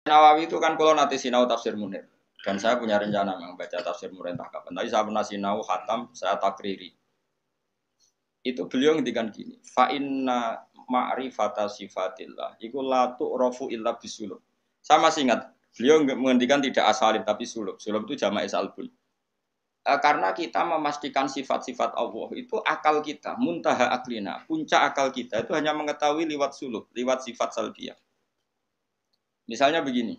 Nawawi itu kan kalau nanti sinau tafsir Munir dan saya punya rencana membaca tafsir Munir entah kapan. Tapi saya pernah sinau khatam, saya takriri. Itu beliau ngendikan gini, fa inna ma'rifata sifatillah iku la tu'rafu illa bisuluk. Saya masih ingat, beliau menghentikan tidak asalin tapi suluk. Suluk itu jamak salbun. Karena kita memastikan sifat-sifat Allah itu akal kita, muntaha aklina, puncak akal kita itu hanya mengetahui lewat suluk, lewat sifat salbiyah. Misalnya begini,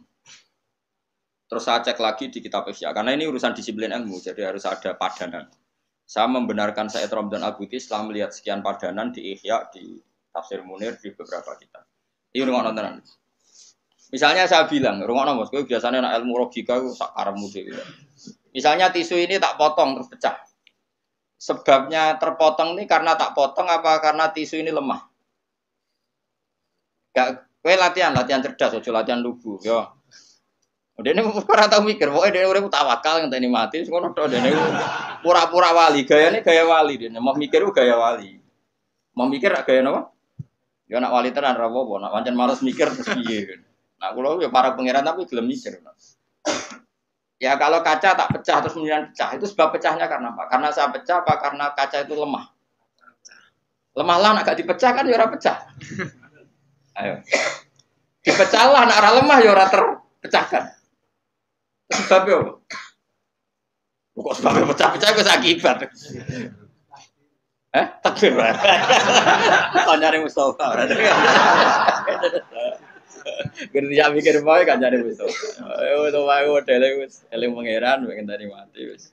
terus saya cek lagi di kitab Ihya, karena ini urusan disiplin ilmu, jadi harus ada padanan. Saya membenarkan Said Ramdan Al-Buti setelah melihat sekian padanan di Ihya, di Tafsir Munir, di beberapa kitab. Ini rumah nontonan. Misalnya saya bilang, rumah nonton, gue biasanya anak ilmu logika, gue sakarmu deh. Misalnya tisu ini tak potong terus pecah. Sebabnya terpotong ini karena tak potong apa karena tisu ini lemah? Gak, gue latihan cerdas, ojo latihan lugu, yo. Dia ini ora tau mikir, pokoknya dia urip tawakal ngenteni mati, ngono tok dene pura-pura wali, gayane gaya wali dene, mau mikir gaya wali. Mau mikir gaya napa? Ya nak wali tenan ra apa, nak pancen males mikir terus piye. Nah, kula ya para pangeran tapi gelem mikir. Ya kalau kaca tak pecah terus kemudian pecah, itu sebab pecahnya karena apa? Karena saya pecah apa karena kaca itu lemah? Lemah lah nak gak dipecah kan ya ora pecah. Ayo. Dipecah lah nak ora lemah ya ora terpecahkan. Sebabnya apa? Kok sebabnya pecah-pecah itu akibat. Takbir. Kau nyari Mustafa. Gerti ya mikir bae kan nyari Mustafa. Ayo to wae modele wis eling pangeran pengen tadi mati wis.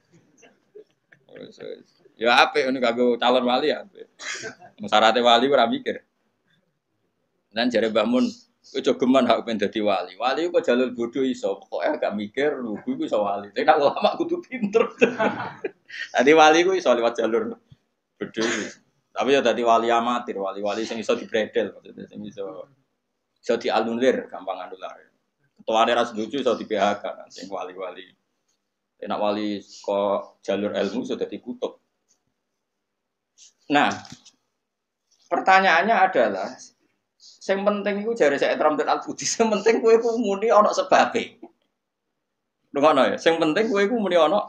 Ya apik ngono kanggo calon wali ya apik. Syaratnya wali ora mikir. Nan jare Mbah Mun ojo geman hak pengen dadi wali. Wali kok jalur bodoh iso, pokoke gak mikir lugu iku iso wali. Tapi nek ulama kudu pinter. Dadi wali ku iso lewat jalur bodoh. Tapi ya dadi wali amatir, wali-wali sing iso dibredel maksudnya sing iso dianulir gampang anular. Ketuane ra setuju iso di PHK sing wali-wali. Nek wali kok jalur ilmu sudah dikutuk. Nah, pertanyaannya adalah sing penting iku jare Said Ramdan Al-Buti, sing penting kowe iku muni ana sebabe. Ngono ya, sing penting kowe iku muni ana.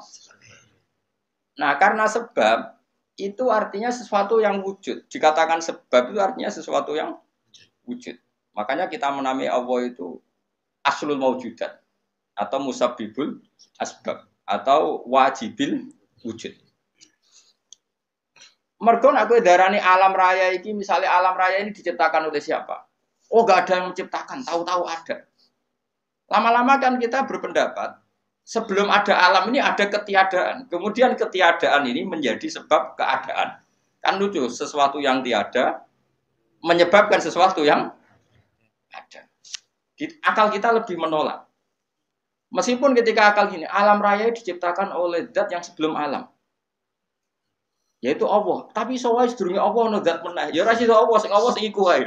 Nah, karena sebab itu artinya sesuatu yang wujud. Dikatakan sebab itu artinya sesuatu yang wujud. Makanya kita menamai Allah itu aslul maujudat atau musabbibul asbab atau wajibil wujud. Mergo nek kowe darani alam raya iki, misalnya alam raya ini diciptakan oleh siapa? Oh, gak ada yang menciptakan, tahu-tahu ada. Lama-lama kan kita berpendapat, sebelum ada alam ini ada ketiadaan. Kemudian ketiadaan ini menjadi sebab keadaan. Kan lucu, sesuatu yang tiada menyebabkan sesuatu yang ada. Akal kita lebih menolak. Meskipun ketika akal gini, alam raya diciptakan oleh zat yang sebelum alam. Yaitu Allah. Tapi soal sedurunge Allah ono zat meneh. Ya ora sida Allah, sing Allah sing iku wae.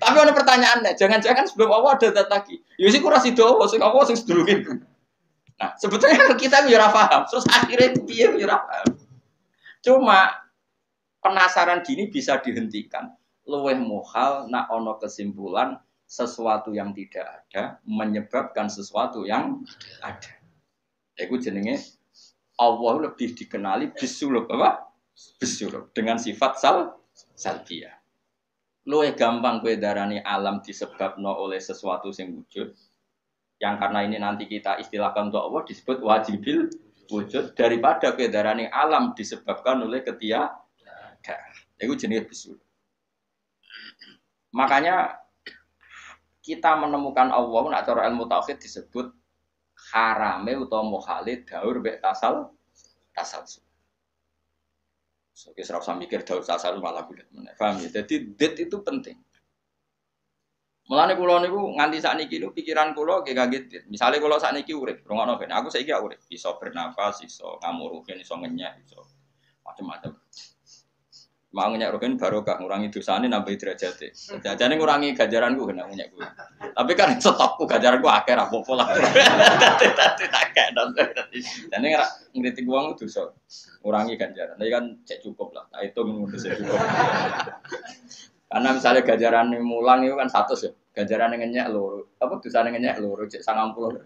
Tapi ono pertanyaannya, jangan-jangan sebelum Allah ada zat lagi. Ya sik ora sida Allah, sing Allah sing sedurunge. Nah, sebetulnya kita ya ora paham. Terus akhirnya piye ya ora paham. Cuma penasaran gini bisa dihentikan. Luweh muhal nak ono kesimpulan sesuatu yang tidak ada menyebabkan sesuatu yang ada. Iku jenenge Allah lebih dikenali bisuluk apa? Bisuluk dengan sifat salbiyah. Luwih gampang kowe darani alam disebabno oleh sesuatu sing wujud. Yang karena ini nanti kita istilahkan untuk Allah disebut wajibil wujud daripada kowe darani alam disebabkan oleh ketiadaan. Iku jenenge bisuluk. Makanya kita menemukan Allah nak cara ilmu tauhid disebut harame utawa muhalid daur mek tasal. So, kita harus mikir daur tasal malah bulat meneh. Paham ya? Jadi det itu penting. Mulane kula niku nganti sakniki niku pikiran kula nggih kaget dit. Misale kula sakniki urip, rungokno ben aku saiki urip, iso bernapas, iso ngamuruhin, iso ngenyek, iso macam-macam. Mau ngenyek roken barokah ngurangi dosane nambah derajate. Jajane ngurangi ganjaranku kena ngenyek kuwi. Tapi kan stopku ganjaranku akeh ra apa-apa lah. Dadi tak kek dong. Dene ora ngritik wong dosa. Ngurangi ganjaran. Tapi kan cek cukup lah. Nah itu ngono sih cukup. Karena misalnya ganjaran mulang itu kan 100 ya. Ganjaran ngenyek loro. Apa dosane ngenyek loro cek 90.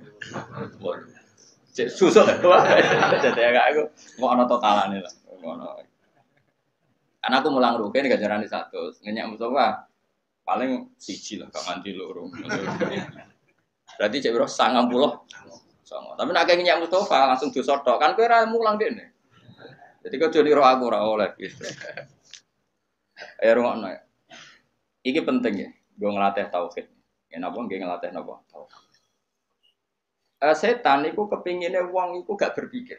Cek susuk wae. Dadi aku mau ana totalane lah. Ngono. Karena aku mulang rugen ganjarane 100. Ngenyek Mustafa paling siji lah gak nganti loro. Berarti cek biro 90. Tapi nek ngenyek Mustafa langsung dosa tok. Kan kowe ora mulang dene. Jadi kau jadi roh aku ora oleh gitu. Ayo rungokno. Iki penting ya. Gue ngelatih tauhid. Kenapa gue ngelatih napa? Tauhid. Setan itu kepinginnya wong itu gak berpikir.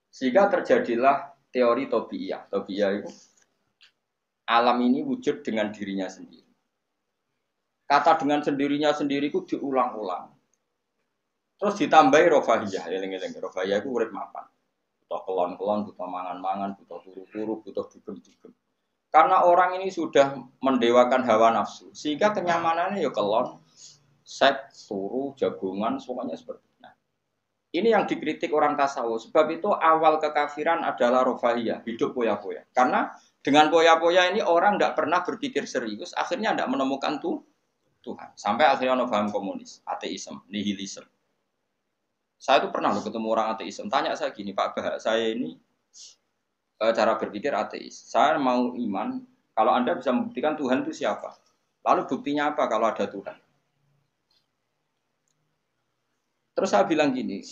Sehingga terjadilah teori tobiyah. Tobiyah itu alam ini wujud dengan dirinya sendiri. Kata dengan sendirinya sendiri itu diulang-ulang. Terus ditambahi rofahiyah. Eling-eling rofahiyah itu urip mapan. Butuh kelon-kelon, butuh mangan-mangan, butuh turu-turu, butuh dugem-dugem. Karena orang ini sudah mendewakan hawa nafsu, sehingga kenyamanannya ya kelon, seks, turu, jagungan, semuanya seperti itu. Nah, ini yang dikritik orang tasawuf. Sebab itu awal kekafiran adalah rofahiyah, hidup poya-poya. Karena dengan poya-poya ini orang tidak pernah berpikir serius, akhirnya tidak menemukan Tuhan. Sampai akhirnya ono paham komunis, ateisme, nihilisme. Saya itu pernah loh ketemu orang ateisme, tanya saya gini, Pak Bah, saya ini cara berpikir ateis. Saya mau iman, kalau Anda bisa membuktikan Tuhan itu siapa? Lalu buktinya apa kalau ada Tuhan? Terus saya bilang gini,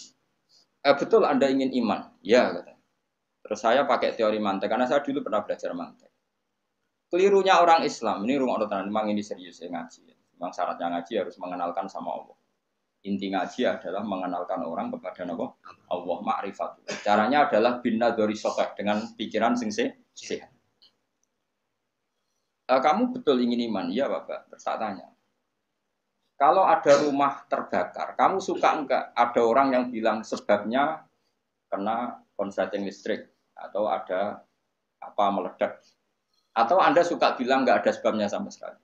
betul Anda ingin iman? Ya, katanya. Terus saya pakai teori mantek, karena saya dulu pernah belajar mantek. Kelirunya orang Islam, ini rumah orang memang ini serius ya ngaji. Memang syaratnya ngaji harus mengenalkan sama Allah. Inti ngaji adalah mengenalkan orang kepada Allah ma'rifat. Caranya adalah bina dari sokeh dengan pikiran sing sehat. Kamu betul ingin iman? Iya Bapak. Terus tak tanya. Kalau ada rumah terbakar, kamu suka enggak ada orang yang bilang sebabnya kena konsleting listrik atau ada apa meledak? Atau Anda suka bilang enggak ada sebabnya sama sekali?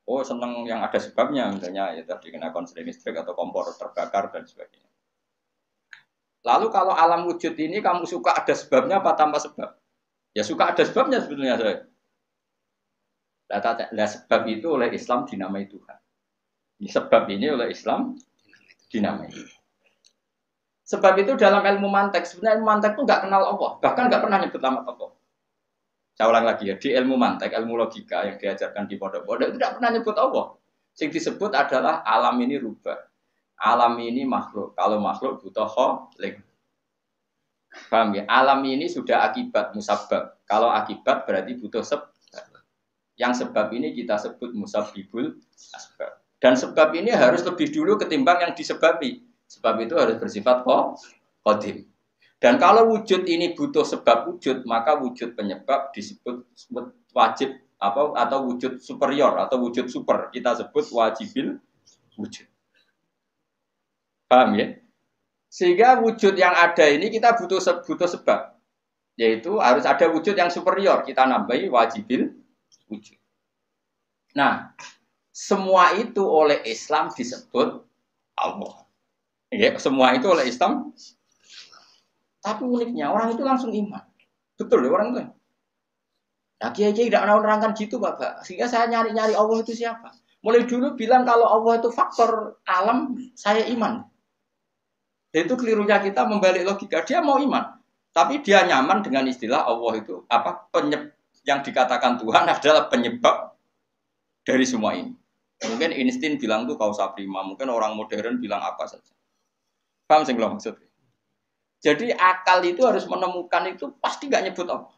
Oh senang yang ada sebabnya, misalnya ya tadi kena konsleting listrik atau kompor terbakar dan sebagainya. Lalu kalau alam wujud ini kamu suka ada sebabnya apa tanpa sebab? Ya suka ada sebabnya sebetulnya saya. Nah, sebab itu oleh Islam dinamai Tuhan. Sebab ini oleh Islam dinamai. Sebab itu dalam ilmu mantek, sebenarnya ilmu mantek itu nggak kenal Allah, bahkan nggak pernah nyebut nama Allah. Saya ulang lagi ya, di ilmu mantek, ilmu logika yang diajarkan di pondok-pondok itu tidak pernah nyebut Allah. Yang disebut adalah alam ini rubah. Alam ini makhluk. Kalau makhluk butuh kholik. Paham ya? Alam ini sudah akibat musabab. Kalau akibat berarti butuh sebab. Yang sebab ini kita sebut musabibul asbab. Dan sebab ini harus lebih dulu ketimbang yang disebabi. Sebab itu harus bersifat qadim. Dan kalau wujud ini butuh sebab wujud, maka wujud penyebab disebut wajib atau wujud superior atau wujud super. Kita sebut wajibil wujud. Paham ya? Sehingga wujud yang ada ini kita butuh sebab. Yaitu harus ada wujud yang superior. Kita nambahi wajibil wujud. Nah, semua itu oleh Islam disebut Allah. Ya, semua itu oleh Islam. Tapi uniknya orang itu langsung iman. Betul ya orang itu. Nah, kiai-kiai tidak menerangkan gitu Bapak. Sehingga saya nyari-nyari Allah itu siapa. Mulai dulu bilang kalau Allah itu faktor alam, saya iman. Itu kelirunya kita membalik logika. Dia mau iman. Tapi dia nyaman dengan istilah Allah itu yang dikatakan Tuhan adalah penyebab dari semua ini. Mungkin Einstein bilang itu kausa prima. Mungkin orang modern bilang apa saja. Paham sih belum maksudnya? Jadi akal itu harus menemukan itu pasti nggak nyebut Allah.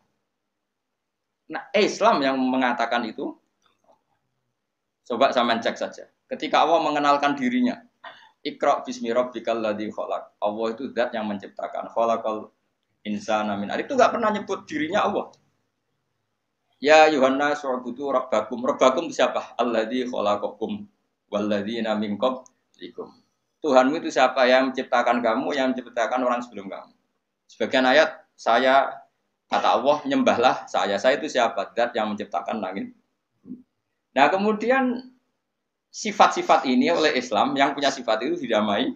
Nah Islam yang mengatakan itu, coba sama cek saja. Ketika Allah mengenalkan dirinya, Iqra bismi rabbikal ladzi khalaq. Allah itu zat yang menciptakan. Khalaqal insana min 'alaq. Itu nggak pernah nyebut dirinya Allah. Ya Yuhanna su'budu rabbakum. Rabbakum siapa? Alladzi khalaqakum walladzina min qablikum. Tuhanmu itu siapa? Yang menciptakan kamu, yang menciptakan orang sebelum kamu. Sebagian ayat, kata Allah, nyembahlah saya. Saya itu siapa? Zat yang menciptakan langit. Nah kemudian sifat-sifat ini oleh Islam, yang punya sifat itu didamai.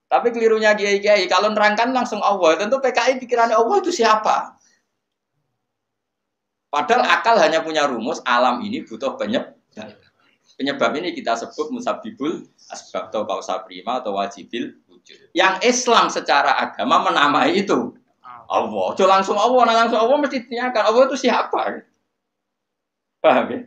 Tapi kelirunya kiai-kiai, kalau nerangkan langsung Allah, tentu PKI pikirannya Allah itu siapa? Padahal akal hanya punya rumus, alam ini butuh penyebab. Penyebab ini kita sebut musabibul asbab atau kausa prima atau wajibil wujud. Yang Islam secara agama menamai itu Allah. Langsung Allah mesti ditanyakan Allah itu siapa? Paham ya?